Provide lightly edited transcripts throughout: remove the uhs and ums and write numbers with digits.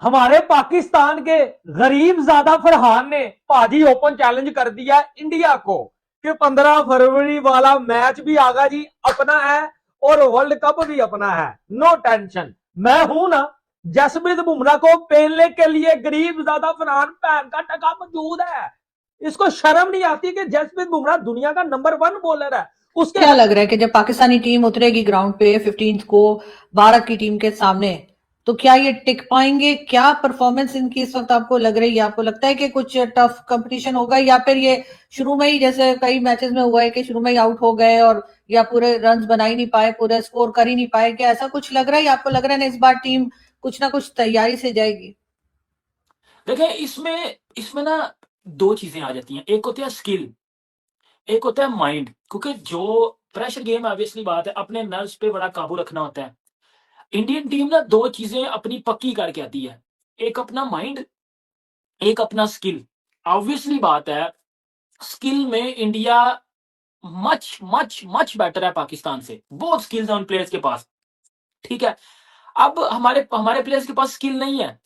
हमारे पाकिस्तान के गरीब ज्यादा फरहान ने भाजी ओपन चैलेंज कर दिया इंडिया को कि 15 फरवरी वाला मैच भी आगा जी अपना है और वर्ल्ड कप भी अपना है, नो टेंशन। मैं हूं ना, जसप्रीत बुमराह को पेलने के लिए गरीब ज्यादा फरहान भैन का टका मौजूद है। इसको शर्म नहीं आती कि जसप्रीत बुमराह दुनिया का नंबर 1 बॉलर है। उसके क्या लग रहा है कि जब पाकिस्तानी टीम उतरेगी ग्राउंड पे 15 को भारत की टीम के सामने, तो क्या ये टिक पाएंगे? क्या परफॉर्मेंस इनकी इस वक्त आपको लग रही है? आपको लगता है कि कुछ टफ कंपटीशन होगा, या फिर ये शुरू में ही जैसे कई मैचेस में हुआ है कि शुरू में ही आउट हो गए और या पूरे रन बना ही नहीं पाए, पूरे स्कोर कर ही नहीं पाए? क्या ऐसा कुछ लग रहा है, या आपको लग रहा है ना इस बार टीम कुछ ना कुछ तैयारी से जाएगी? देखिए इसमें इसमें ना दो चीजें आ जाती हैं, एक होती है स्किल, एक होता है माइंड। क्योंकि जो प्रेशर गेम है, ऑब्वियसली बात है, अपने नर्व्स पे बड़ा काबू रखना होता है। इंडियन टीम ना दो चीजें अपनी पक्की करके आती है, एक अपना माइंड, एक अपना स्किल। ऑब्वियसली बात है, स्किल में India much much much better है पाकिस्तान से, बहुत स्किल्स हैं उन प्लेयर्स के पास। ठीक है, अब हमारे हमारे प्लेयर्स के पास स्किल नहीं है,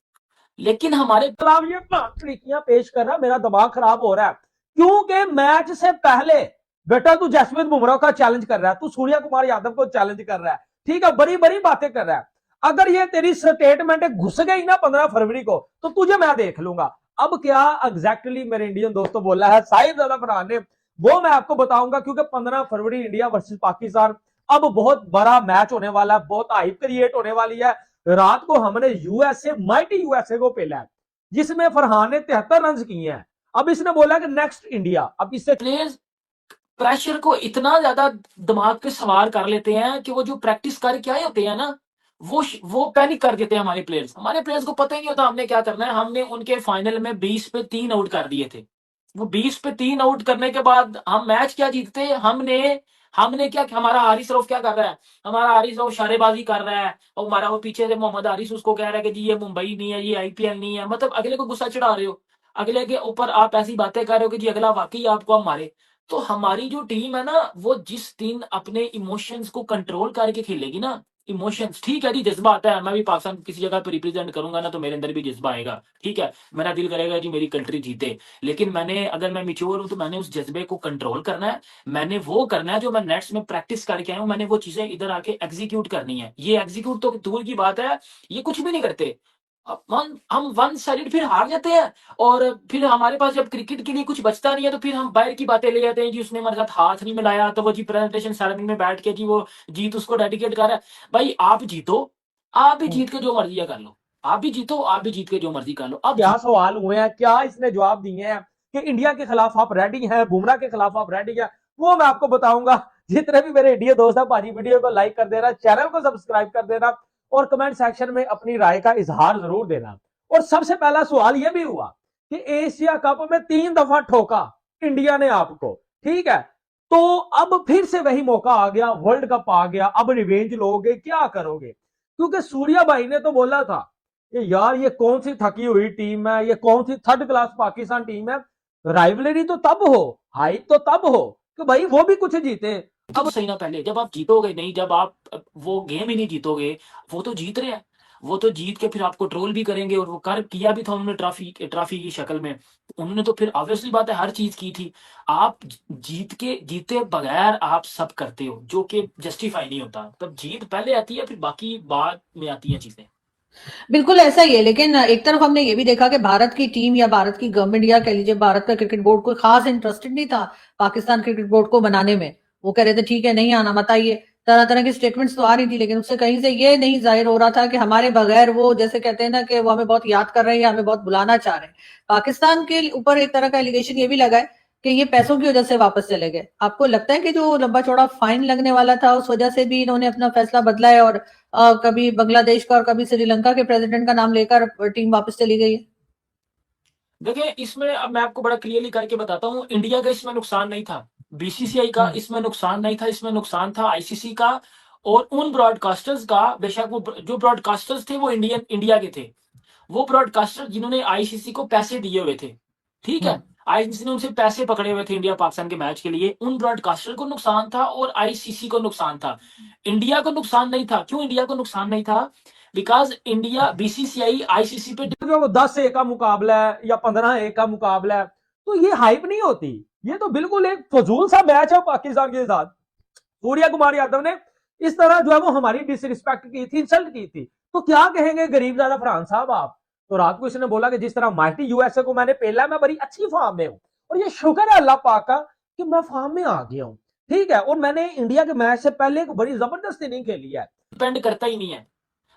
लेकिन हमारे खिलाफ ये तरीकियां पेश कर रहा, मेरा दिमाग खराब हो रहा है। क्योंकि मैच से पहले बेटा तू जसप्रीत बुमराह का चैलेंज कर रहा है, तू सूर्य कुमार यादव को चैलेंज कर रहा है, ठीक है, बड़ी बड़ी बातें कर रहा है। अगर ये तेरी स्टेटमेंट घुस गई ना 15 फरवरी को, तो तुझे मैं देख लूंगा। अब क्या एग्जैक्टली मेरे इंडियन दोस्तों बोला है साहिब ज्यादा फरहान ने, वो मैं आपको बताऊंगा। क्योंकि 15 फरवरी इंडिया वर्सेस पाकिस्तान अब बहुत बड़ा मैच होने वाला है, बहुत हाइप क्रिएट होने वाली है। रात को हमने यूएसए, माइटी यूएसए को पेला है, जिसमें फरहान ने 73 रन किए हैं। अब इसने बोला कि नेक्स्ट इंडिया। अब इससे प्लेयर्स प्रेशर को इतना ज्यादा दिमाग पे सवार कर लेते हैं कि वो जो प्रैक्टिस करके आए होते हैं ना, वो पैनिक कर देते हैं। हमारे प्लेयर्स को पता ही नहीं होता हमने क्या करना है। हमने उनके फाइनल में 20 पे 3 आउट कर दिए थे। वो 20 पे 3 आउट करने के बाद हम मैच क्या जीतते? हमने हमने क्या, हमारा हारिस रऊफ क्या कर रहा है? हमारा हारिस रऊफ शारेबाजी कर रहा है, और हमारा वो पीछे से मोहम्मद हारिस उसको कह रहा है कि जी ये मुंबई नहीं है, ये आईपीएल नहीं है। मतलब अगले को गुस्सा चढ़ा रहे हो, अगले के ऊपर आप ऐसी बातें कर रहे हो कि जी अगला वाकई आपको हम मारे। तो हमारी जो टीम है ना, वो जिस दिन अपने इमोशंस को कंट्रोल करके खेलेगी ना, इमोशंस, ठीक है जी, जज्बा आता है। मैं भी पाकिस्तान किसी जगह पे रिप्रेजेंट करूंगा ना, तो मेरे अंदर भी जज्बा आएगा। ठीक है, मेरा दिल करेगा जी मेरी कंट्री जीते। लेकिन मैंने, अगर मैं मिच्योर हूं, तो मैंने उस जज्बे को कंट्रोल करना है। मैंने वो करना है जो मैं नेट्स में प्रैक्टिस करके आया हूं। मैंने वो चीजें इधर आके एग्जीक्यूट करनी है। ये एग्जीक्यूट तो दूर की बात है, ये कुछ भी नहीं करते। हम वन साइडेड फिर हार जाते हैं, और फिर हमारे पास जब क्रिकेट के लिए कुछ बचता नहीं है, तो फिर हम बाहर की बातें ले आते हैं। जी उसने हमारे साथ हाथ नहीं मिलाया, तो वो जी प्रेजेंटेशन सेरेमनी में बैठ के जी वो जीत उसको डेडिकेट कर रहा है। भाई आप जीतो, आप भी जीत के जो मर्जी कर लो, आप भी जीतो, आप भी जीत के जो मर्जी कर लो। अब क्या सवाल हुए हैं, क्या इसने जवाब दिए हैं कि इंडिया के खिलाफ आप रेडी हैं, बुमराह के खिलाफ आप रेडी हैं, वो मैं आपको बताऊंगा। जितने भी मेरे इंडिया दोस्त हैं, भाजी वीडियो को लाइक कर देना, चैनल को सब्सक्राइब कर देना, और कमेंट सेक्शन में अपनी राय का इजहार जरूर देना। और सबसे पहला सवाल यह भी हुआ कि एशिया कप में 3 दफा ठोका इंडिया ने आपको, ठीक है, तो अब फिर से वही मौका आ गया, वर्ल्ड कप आ गया, अब रिवेंज लोगे, क्या करोगे? क्योंकि सूर्या भाई ने तो बोला था कि यार ये कौन सी थकी हुई टीम है, ये कौन सी थर्ड क्लास पाकिस्तान टीम है, राइवलरी तो तब हो, हाइप तो तब हो कि भाई वो भी कुछ जीते। अब सही ना, पहले जब आप जीतोगे नहीं, जब आप वो गेम ही नहीं जीतोगे, वो तो जीत रहे हैं, वो तो जीत के फिर आपको ट्रोल भी करेंगे, और वो कर किया भी था उन्होंने ट्रॉफी की शक्ल में। उन्होंने तो फिर ऑब्वियसली बात है हर चीज की थी। आप जीते बगैर आप सब करते हो, जो कि जस्टिफाई नहीं होता। तब जीत पहले आती है, फिर बाकी बाद में आती हैं चीजें। बिल्कुल ऐसा ही है, लेकिन एक तरफ हमने ये भी देखा कि भारत की टीम या भारत की गवर्नमेंट या कह लीजिए भारत का क्रिकेट बोर्ड कोई खास इंटरेस्टेड नहीं था पाकिस्तान क्रिकेट बोर्ड को बनाने में। वो कह रहे थे ठीक है नहीं आना मत आइए, तरह तरह की स्टेटमेंट्स तो आ रही थी, लेकिन उससे कहीं से ये नहीं जाहिर हो रहा था कि हमारे बगैर वो, जैसे कहते हैं ना कि वो हमें बहुत याद कर रहे हैं या हमें बहुत बुलाना चाह रहे हैं। पाकिस्तान के ऊपर एक तरह का एलिगेशन ये भी लगा है कि ये पैसों की वजह से वापस चले गए। आपको लगता है कि जो लंबा चौड़ा फाइन लगने वाला था उस वजह से भी इन्होंने अपना फैसला बदला है, और कभी बांग्लादेश का और कभी श्रीलंका के प्रेसिडेंट का नाम लेकर टीम वापस चली गई है? देखिए इसमें अब मैं आपको बड़ा क्लियरली करके बताता हूँ, इंडिया का इसमें नुकसान नहीं था, बीसीसीआई का इसमें नुकसान नहीं था, इसमें नुकसान था आईसीसी का और उन ब्रॉडकास्टर्स का। बेशक वो जो ब्रॉडकास्टर्स थे वो इंडिया के थे, वो ब्रॉडकास्टर जिन्होंने आईसीसी को पैसे दिए हुए थे। ठीक है, आईसीसी ने उनसे पैसे पकड़े हुए थे इंडिया पाकिस्तान के मैच के लिए, उन ब्रॉडकास्टर को नुकसान था और आईसीसी को नुकसान था। इंडिया को नुकसान नहीं था। क्यों इंडिया को नुकसान नहीं था? बिकॉज इंडिया बीसीसीआई आईसीसी पे जो वो 10 का मुकाबला है या 15 का मुकाबला है, तो ये हाइप नहीं होती। ये तो बिल्कुल एक फजूल सा मैच है पाकिस्तान के साथ। सूर्या कुमार यादव ने इस तरह जो है वो हमारी डिसरिस्पेक्ट की थी, इंसल्ट की थी। तो क्या कहेंगे गरीब ज्यादा फरहान साहब आप। तो रात को इसने बोला कि जिस तरह माइटी यूएसए को मैंने पेला, मैं बड़ी अच्छी फॉर्म में हूं और ये शुक्र है अल्लाह पाक का कि मैं फॉर्म में आ गया हूं। ठीक है, और मैंने इंडिया के मैच से पहले एक बड़ी जबरदस्त इनिंग खेली है। डिपेंड करता ही नहीं है,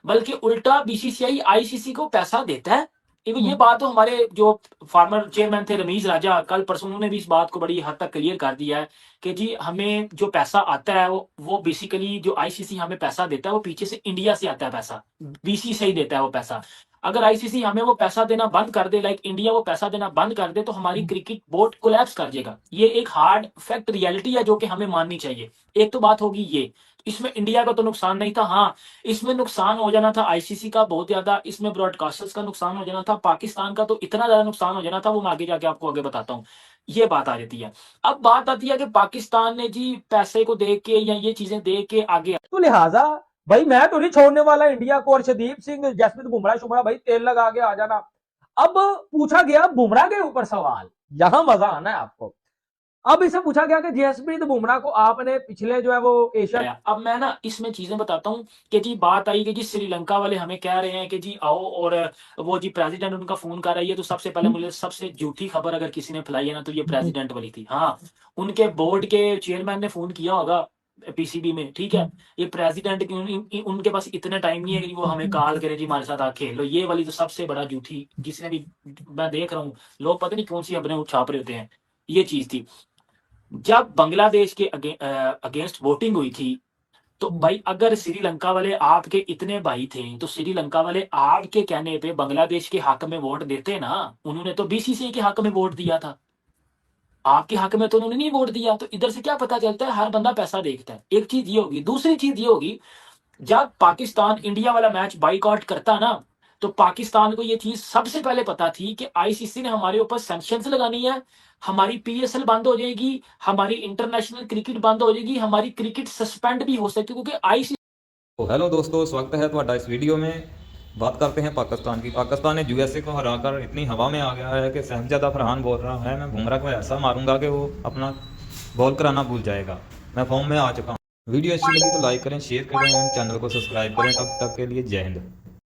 बल्कि उल्टा बीसीसीआई आईसीसी को पैसा देता है। ये बात तो हमारे जो फार्मर चेयरमैन थे रमीज राजा, कल परसों उन्होंने भी इस बात को बड़ी हद तक क्लियर कर दिया है कि जी हमें जो पैसा आता है वो बेसिकली जो आईसीसी हमें पैसा देता है वो पीछे से इंडिया से आता है पैसा, बीसीसीआई देता है वो पैसा। अगर आईसीसी हमें वो पैसा देना बंद कर दे, लाइक इंडिया वो पैसा देना बंद कर दे, तो हमारी क्रिकेट बोर्ड कोलैप्स कर जाएगा। ये एक हार्ड फैक्ट रियलिटी है जो कि हमें माननी चाहिए। एक तो बात होगी ये, इसमें इंडिया का तो नुकसान नहीं था। हाँ, इसमें नुकसान हो जाना था आईसीसी का बहुत ज्यादा, इसमें ब्रॉडकास्टर्स का नुकसान हो जाना था, पाकिस्तान का तो इतना ज्यादा नुकसान हो जाना था, वो मैं आगे जाके आपको आगे बताता हूँ। ये बात आ जाती है। अब बात आती है कि पाकिस्तान ने जी पैसे को देख के या ये चीजें देख के आगे, तो लिहाजा भाई मैं तो नहीं छोड़ने वाला इंडिया को। और शदीप सिंह, जसप्रीत बुमराह शुमराह भाई तेल लगा के आ जाना। अब पूछा गया बुमराह के ऊपर सवाल, यहां मजा आना है आपको। अब इसे पूछा गया कि जसप्रीत बुमराह को आपने पिछले जो है वो एशिया, आया। अब मैं ना इसमें चीजें बताता हूँ कि जी बात आई कि जी श्रीलंका वाले हमें कह रहे हैं कि जी आओ, और वो जी प्रेसिडेंट उनका फोन कर रही है। तो सबसे पहले मुझे सबसे झूठी खबर अगर किसी ने फैलाई है ना तो ये प्रेसिडेंट वाली थी। हाँ, उनके बोर्ड के चेयरमैन ने फोन किया होगा पीसीबी में, ठीक है। ये प्रेसिडेंट की उनके पास इतना टाइम नहीं है कि वो हमें कॉल करे जी हमारे साथ आ खेल लो। ये वाली तो सबसे बड़ा झूठी, जिसने भी मैं देख रहा हूँ लोग पता नहीं कौन सी खबरें छाप रहे होते हैं, ये चीज थी। जब बांग्लादेश के अगेंस्ट वोटिंग हुई थी, तो भाई अगर श्रीलंका वाले आपके इतने भाई थे तो श्रीलंका वाले आपके कहने पे बांग्लादेश के हक में वोट देते ना। उन्होंने तो बीसीसीआई के हक में वोट दिया था, आपके हक में तो उन्होंने नहीं वोट दिया। तो इधर से क्या पता चलता है, हर बंदा पैसा देखता है। एक चीज ये होगी। दूसरी चीज ये होगी, जब पाकिस्तान इंडिया वाला मैच बाइकआउट करता ना, तो पाकिस्तान को ये चीज सबसे पहले पता थी कि आईसीसी ने हमारे ऊपर सैंक्शंस लगानी है, हमारी पीएसएल बंद हो जाएगी, हमारी इंटरनेशनल क्रिकेट बंद हो जाएगी, हमारी क्रिकेट सस्पेंड भी हो सकती है, क्योंकि आईसीसी। तो हेलो दोस्तों, स्वागत है ਤੁਹਾਡਾ इस वीडियो में। बात करते हैं पाकिस्तान की। पाकिस्तान ने यूएसए को हराकर इतनी हवा में आ गया है कि शहजादा फरहान बोल रहा है मैं बुमराह को ऐसा मारूंगा कि वो अपना बॉल कराना भूल जाएगा। मैं फॉर्म में आ चुका हूँ। वीडियो अच्छी लगी तो लाइक करें, शेयर करें, चैनल को सब्सक्राइब करें। तब तक के लिए जय हिंद।